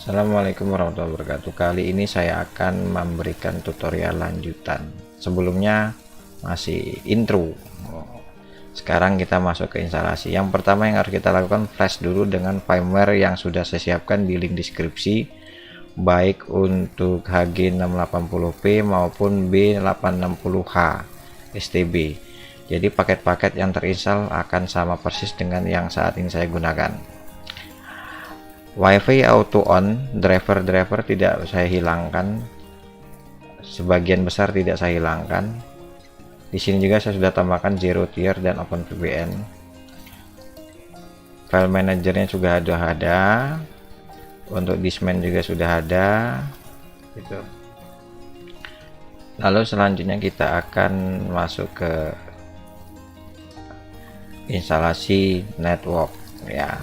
Assalamualaikum warahmatullahi wabarakatuh. Kali ini saya akan memberikan tutorial lanjutan. Sebelumnya masih intro. Sekarang kita masuk ke instalasi. Yang pertama yang harus kita lakukan, flash dulu dengan firmware yang sudah saya siapkan di link deskripsi, baik untuk HG680P maupun B860H STB. Jadi paket-paket yang terinstall akan sama persis dengan yang saat ini saya gunakan. WiFi auto on, driver tidak saya hilangkan, sebagian besar tidak saya hilangkan. Di sini juga saya sudah tambahkan zero tier dan OpenVPN. File manajernya juga sudah ada, untuk Discman juga sudah ada gitu. Lalu selanjutnya kita akan masuk ke instalasi network ya.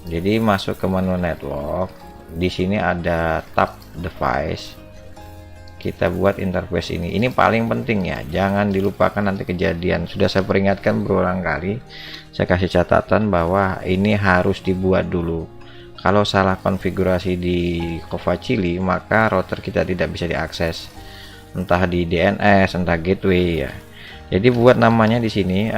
Jadi masuk ke menu network, di sini ada tab device. Kita buat interface ini paling penting ya, jangan dilupakan, nanti kejadian. Sudah saya peringatkan berulang kali, saya kasih catatan bahwa ini harus dibuat dulu. Kalau salah konfigurasi di Covacili, maka router kita tidak bisa diakses, entah di DNS entah gateway ya. Jadi buat namanya di sini,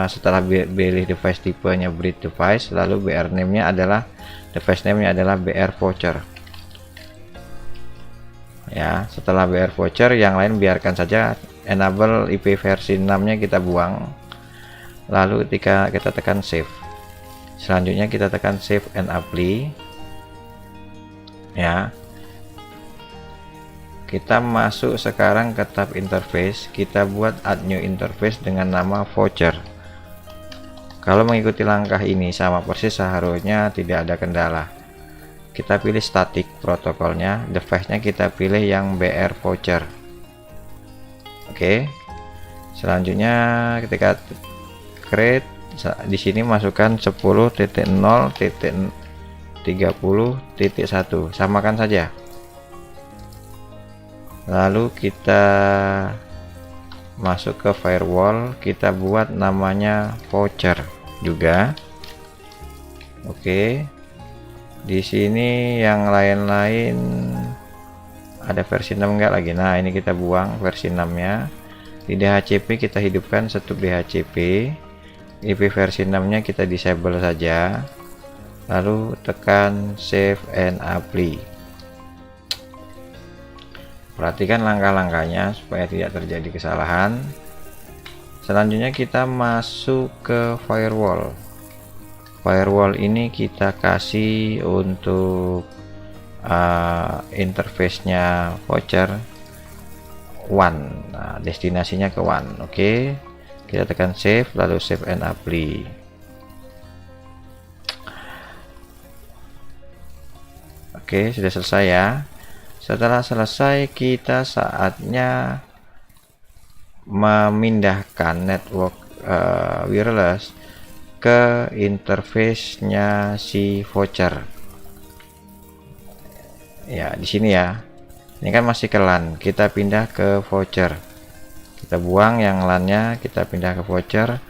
setelah pilih device tipenya bridge device, lalu BR name-nya adalah device name-nya adalah BR voucher. Ya, setelah BR voucher yang lain biarkan saja. Enable IP versi 6-nya kita buang. Lalu ketika kita tekan save. Selanjutnya kita tekan save and apply. Ya. Kita masuk sekarang ke tab interface, kita buat add new interface dengan nama voucher. Kalau mengikuti langkah ini sama persis, seharusnya tidak ada kendala. Kita pilih static protokolnya, device-nya kita pilih yang BR voucher. Oke. Selanjutnya ketika create, di sini masukkan 10.0.30.1, samakan saja. Lalu kita masuk ke firewall, kita buat namanya voucher juga. Oke. Di sini yang lain-lain ada versi 6 enggak lagi. Nah, ini kita buang versi 6-nya. Di DHCP kita hidupkan satu DHCP. IP versi 6-nya kita disable saja. Lalu tekan save and apply. Perhatikan langkah-langkahnya supaya tidak terjadi kesalahan. Selanjutnya kita masuk ke firewall. Firewall ini kita kasih untuk interface-nya voucher one. Nah, destinasinya ke one. Oke. Kita tekan save, lalu save and apply. Oke, sudah selesai ya. Setelah selesai, kita saatnya memindahkan network wireless ke interface-nya si voucher. Ya, di sini ya. Ini kan masih ke LAN, kita pindah ke voucher. Kita buang yang LAN-nya, kita pindah ke voucher.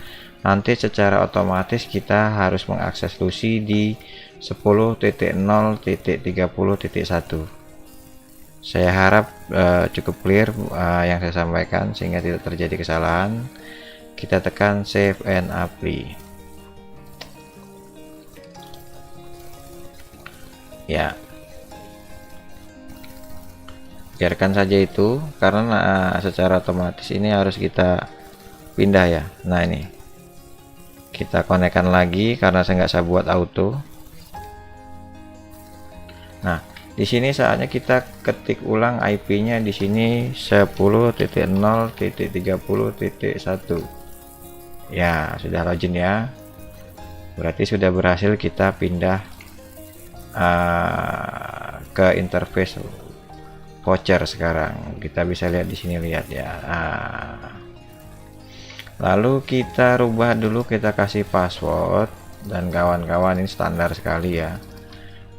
Nanti secara otomatis kita harus mengakses Lucy di 10.0.30.1. Saya harap cukup clear yang saya sampaikan sehingga tidak terjadi kesalahan. Kita tekan save and apply. Ya, biarkan saja itu karena secara otomatis ini harus kita pindah ya. Nah, ini kita konekkan lagi karena saya nggak bisa buat auto. Nah, di sini saatnya kita ketik ulang IP-nya di sini 10.0.30.1. Ya, sudah login ya. Berarti sudah berhasil kita pindah ke interface voucher sekarang. Kita bisa lihat di sini, lihat ya. Lalu kita rubah dulu, kita kasih password dan kawan-kawan, ini standar sekali ya.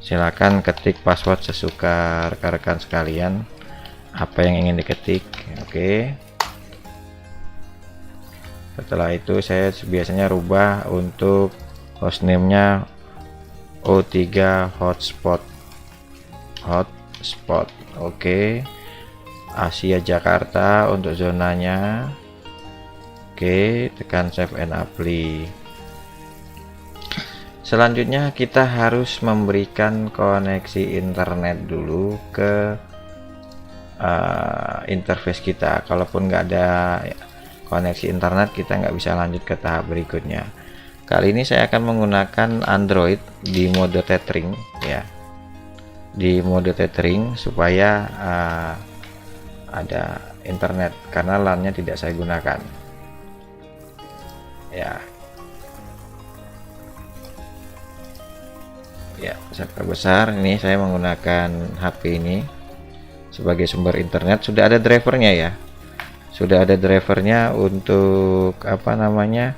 Silakan ketik password sesuka rekan-rekan sekalian apa yang ingin diketik. Oke. Setelah itu saya biasanya rubah untuk hostname-nya O3 hotspot hotspot. Oke, Asia Jakarta untuk zonanya. Oke, tekan save and apply. Selanjutnya kita harus memberikan koneksi internet dulu ke interface kita. Kalaupun nggak ada koneksi internet, kita nggak bisa lanjut ke tahap berikutnya. Kali ini saya akan menggunakan Android di mode tethering ya, di mode tethering supaya ada internet karena LAN-nya tidak saya gunakan ya. Ya, saya perbesar. Ini saya menggunakan HP ini sebagai sumber internet. Sudah ada drivernya ya, sudah ada drivernya untuk apa namanya,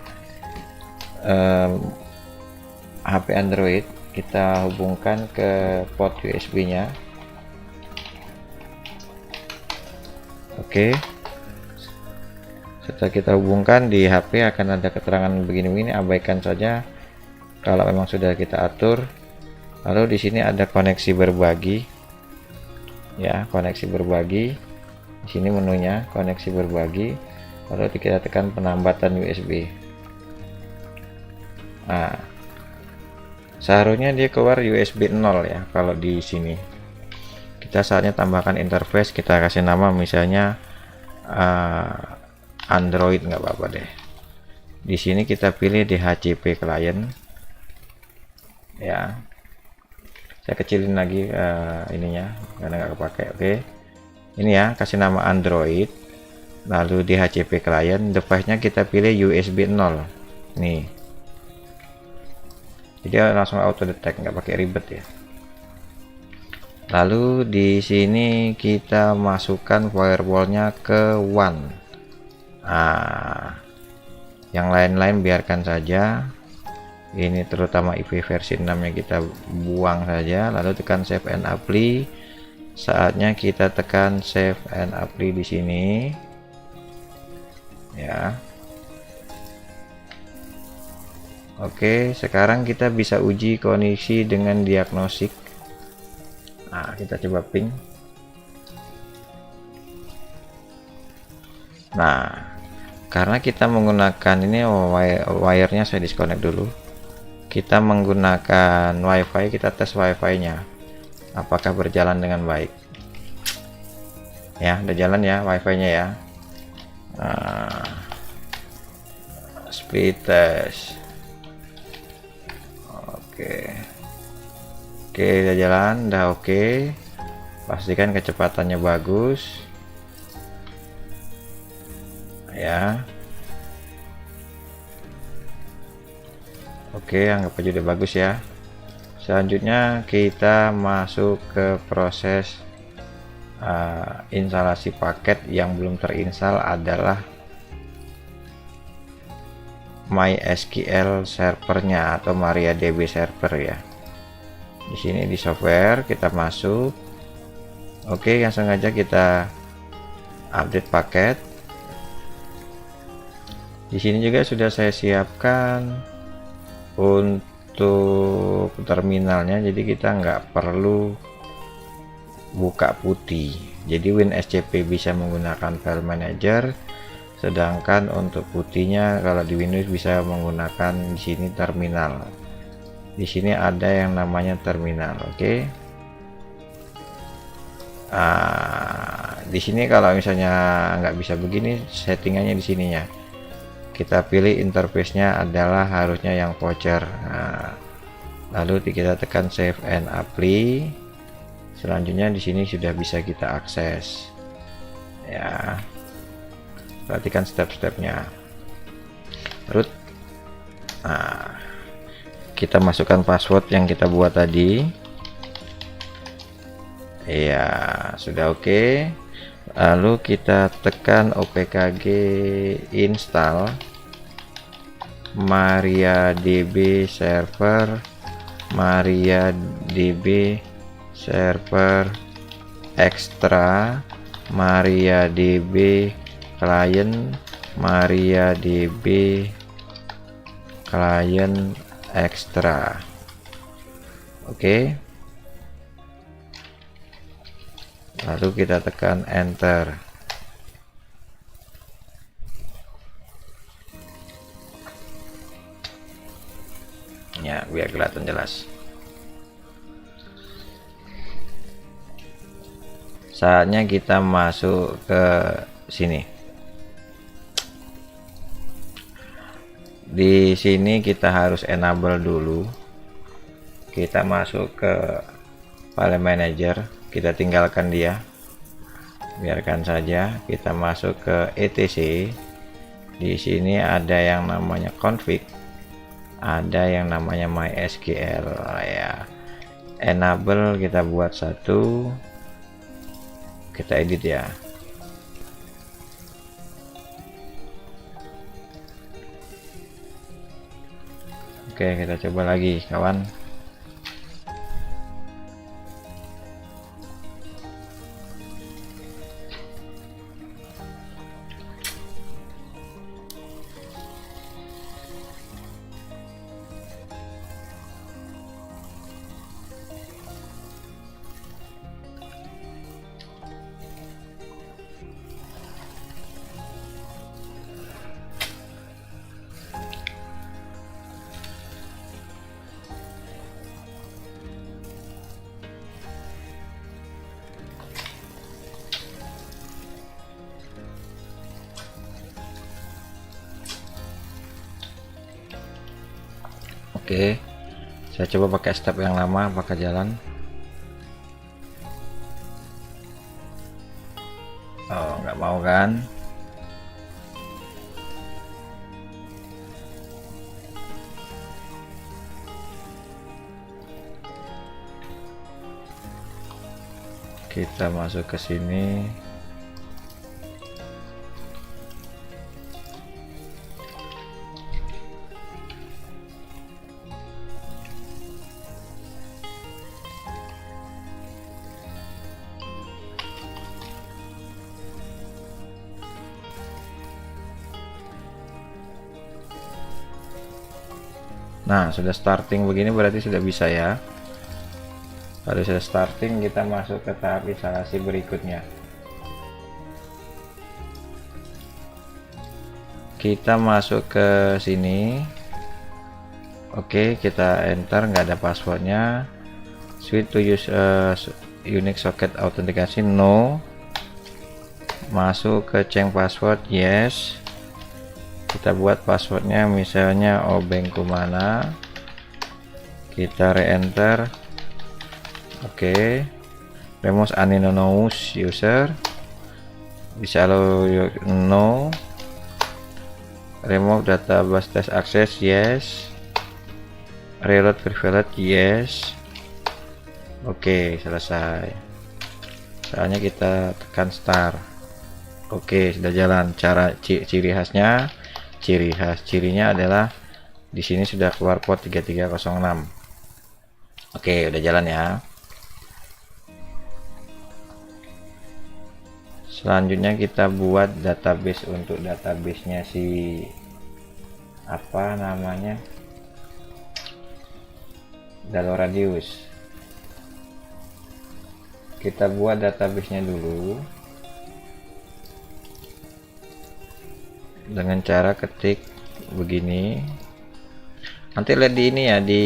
HP Android. Kita hubungkan ke port USB nya. Oke, setelah kita hubungkan, di HP akan ada keterangan begini-begini, abaikan saja kalau memang sudah kita atur. Lalu di sini ada koneksi berbagi ya, koneksi berbagi. Di sini menunya koneksi berbagi, lalu kita tekan penambatan USB. Nah, seharusnya dia keluar USB 0 ya. Kalau di sini kita saatnya tambahkan interface, kita kasih nama misalnya Android, nggak apa-apa deh. Di sini kita pilih DHCP client ya. Saya kecilin lagi ininya karena nggak kepake. Oke, ini ya, kasih nama Android, lalu DHCP client, device-nya kita pilih USB 0 nih, jadi langsung auto detect, nggak pakai ribet ya. Lalu di sini kita masukkan firewallnya ke WAN. Yang lain-lain biarkan saja. Ini terutama IP versi 6 nya kita buang saja, lalu tekan save and apply. Saatnya kita tekan save and apply di sini ya. Oke, sekarang kita bisa uji koneksi dengan diagnostik. Nah, kita coba ping. Nah, karena kita menggunakan ini wire-nya saya disconnect dulu. Kita menggunakan WiFi, kita tes WiFi-nya apakah berjalan dengan baik. Ya, udah jalan ya WiFi-nya ya. Speed test. Oke, udah jalan, udah oke. Pastikan kecepatannya bagus ya. Oke, anggap aja udah bagus ya. Selanjutnya kita masuk ke proses instalasi paket. Yang belum terinstall adalah MySQL servernya atau MariaDB server ya. Di sini di software kita masuk. Oke, langsung aja kita update paket. Di sini juga sudah saya siapkan untuk terminalnya, jadi kita nggak perlu buka putih. Jadi WinSCP bisa menggunakan file manager, sedangkan untuk putihnya kalau di Windows bisa menggunakan di sini terminal. Di sini ada yang namanya terminal. Oke. Di sini kalau misalnya nggak bisa begini, settingannya di sininya. Kita pilih interface-nya adalah harusnya yang voucher. Lalu kita tekan save and apply. Selanjutnya di sini sudah bisa kita akses. Ya. Perhatikan step-stepnya. Root. Kita masukkan password yang kita buat tadi. Ya, sudah oke. Lalu kita tekan opkg install MariaDB server, MariaDB server extra, MariaDB client, MariaDB client extra. Oke. lalu kita tekan enter. Ya, biar kelihatan jelas. Saatnya kita masuk ke sini. Di sini kita harus enable dulu. Kita masuk ke file manager, kita tinggalkan dia. Biarkan saja. Kita masuk ke etc. Di sini ada yang namanya config, ada yang namanya MySQL ya. Enable kita buat satu, kita edit ya. Oke, kita coba lagi kawan. Oke, saya coba pakai step yang lama, apakah jalan? Oh, nggak mau kan? Kita masuk ke sini. Nah, sudah starting begini berarti sudah bisa ya. Kalau sudah starting, kita masuk ke tahap instalasi berikutnya. Kita masuk ke sini. Oke, kita enter, nggak ada passwordnya. Switch to use unique socket authentication, no. Masuk ke change password, yes. Kita buat passwordnya misalnya obengkumana, kita re-enter. Oke, remove anonymous user, bisa allow no, remove database test access, yes, reload privilege, yes. Oke, selesai. Soalnya kita tekan start. Oke, sudah jalan. Cara ciri khasnya, cirinya adalah di sini sudah keluar port 3306. Oke, udah jalan ya. Selanjutnya kita buat database untuk databasenya si apa namanya, Daloradius. Kita buat databasenya dulu dengan cara ketik begini. Nanti lihat di ini ya, di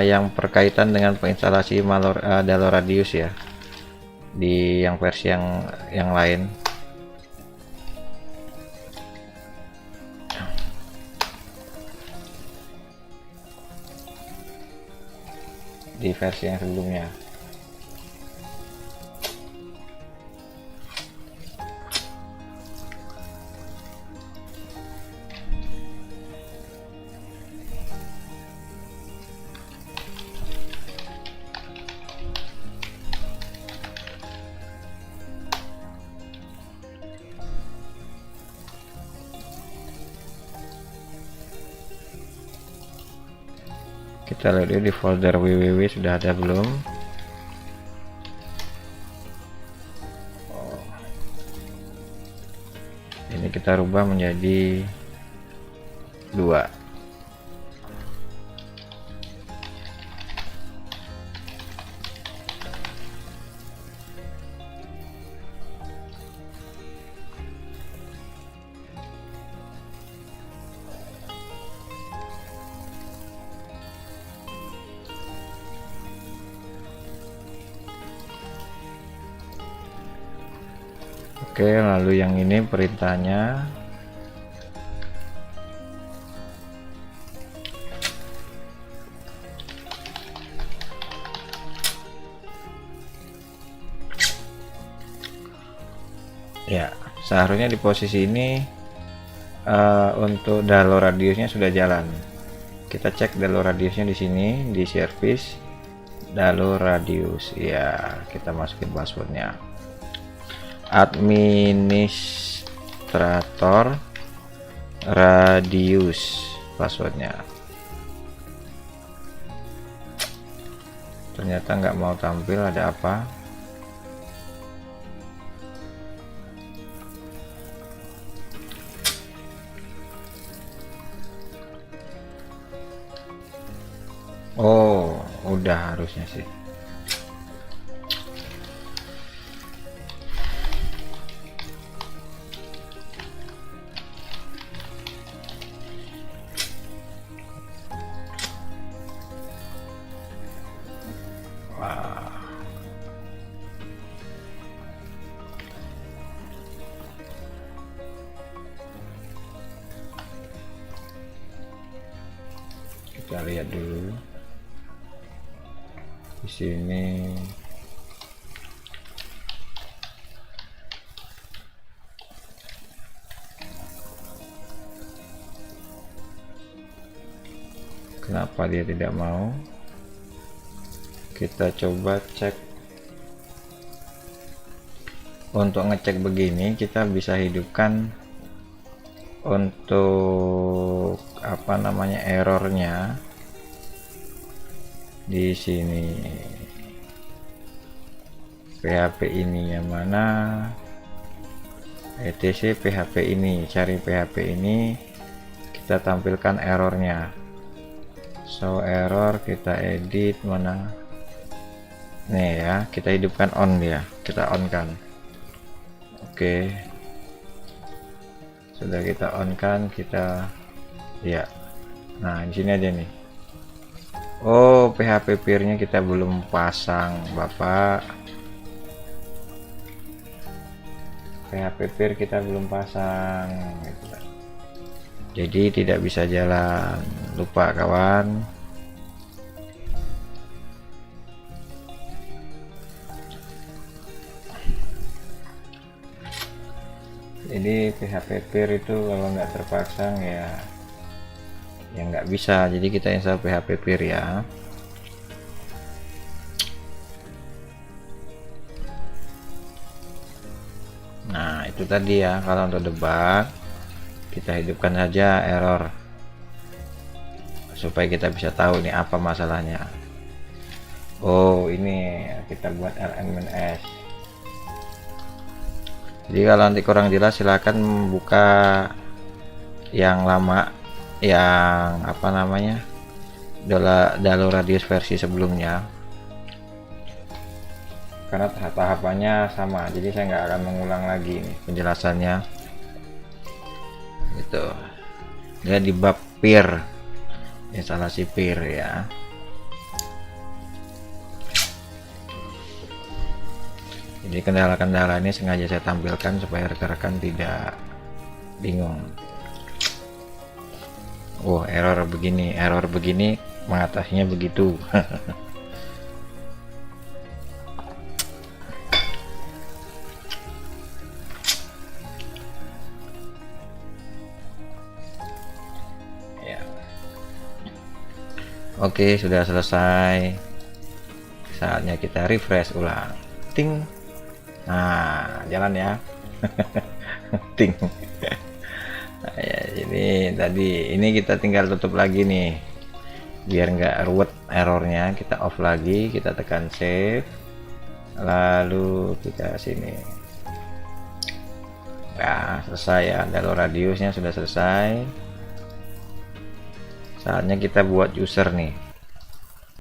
yang berkaitan dengan penginstalasi Daloradius ya, di yang versi yang lain. Di versi yang sebelumnya. Kita lihat dulu di folder www sudah ada belum. Ini kita rubah menjadi 2. Oke, lalu yang ini perintahnya. Ya, seharusnya di posisi ini untuk dialog radiusnya sudah jalan. Kita cek dialog radiusnya di sini, di service dialog radius. Ya, kita masukin passwordnya. Administrator radius passwordnya. Ternyata nggak mau tampil, ada apa? Oh, udah harusnya sih. Wah. Kita lihat dulu. Di sini kenapa dia tidak mau? Kita coba cek. Untuk ngecek begini kita bisa hidupkan untuk apa namanya errornya di sini. PHP ini yang mana? etc PHP ini, cari PHP ini, kita tampilkan errornya. Show error, kita edit mana? Nih ya, kita hidupkan on dia, kita on kan. Oke. Sudah kita on kan, kita ya. Nah, di sini aja nih. Oh, PHP peer-nya kita belum pasang, Bapak. PHP peer kita belum pasang gitu. Jadi tidak bisa jalan. Lupa kawan. Jadi PHP peer itu kalau nggak terpasang ya nggak bisa. Jadi kita install PHP peer ya. Nah itu tadi ya, kalau untuk debug kita hidupkan saja error supaya kita bisa tahu ini apa masalahnya. Oh ini kita buat LMNS. Jadi kalau nanti kurang jelas silahkan buka yang lama, yang apa namanya dialog radius versi sebelumnya, karena tahapannya sama, jadi saya nggak akan mengulang lagi nih penjelasannya gitu. Dia di bab peer, instalasi peer ya. Jadi kendala-kendala ini sengaja saya tampilkan supaya rekan-rekan tidak bingung. Oh error begini mengatasinya begitu. Ya. Oke, sudah selesai. Saatnya kita refresh ulang. Ting. Nah, jalan ya. Ting. Nah, ya, jadi tadi ini kita tinggal tutup lagi nih biar nggak ruwet errornya. Kita off lagi, kita tekan save, lalu kita sini. Nah selesai ya, dialog radiusnya sudah selesai. Saatnya kita buat user nih.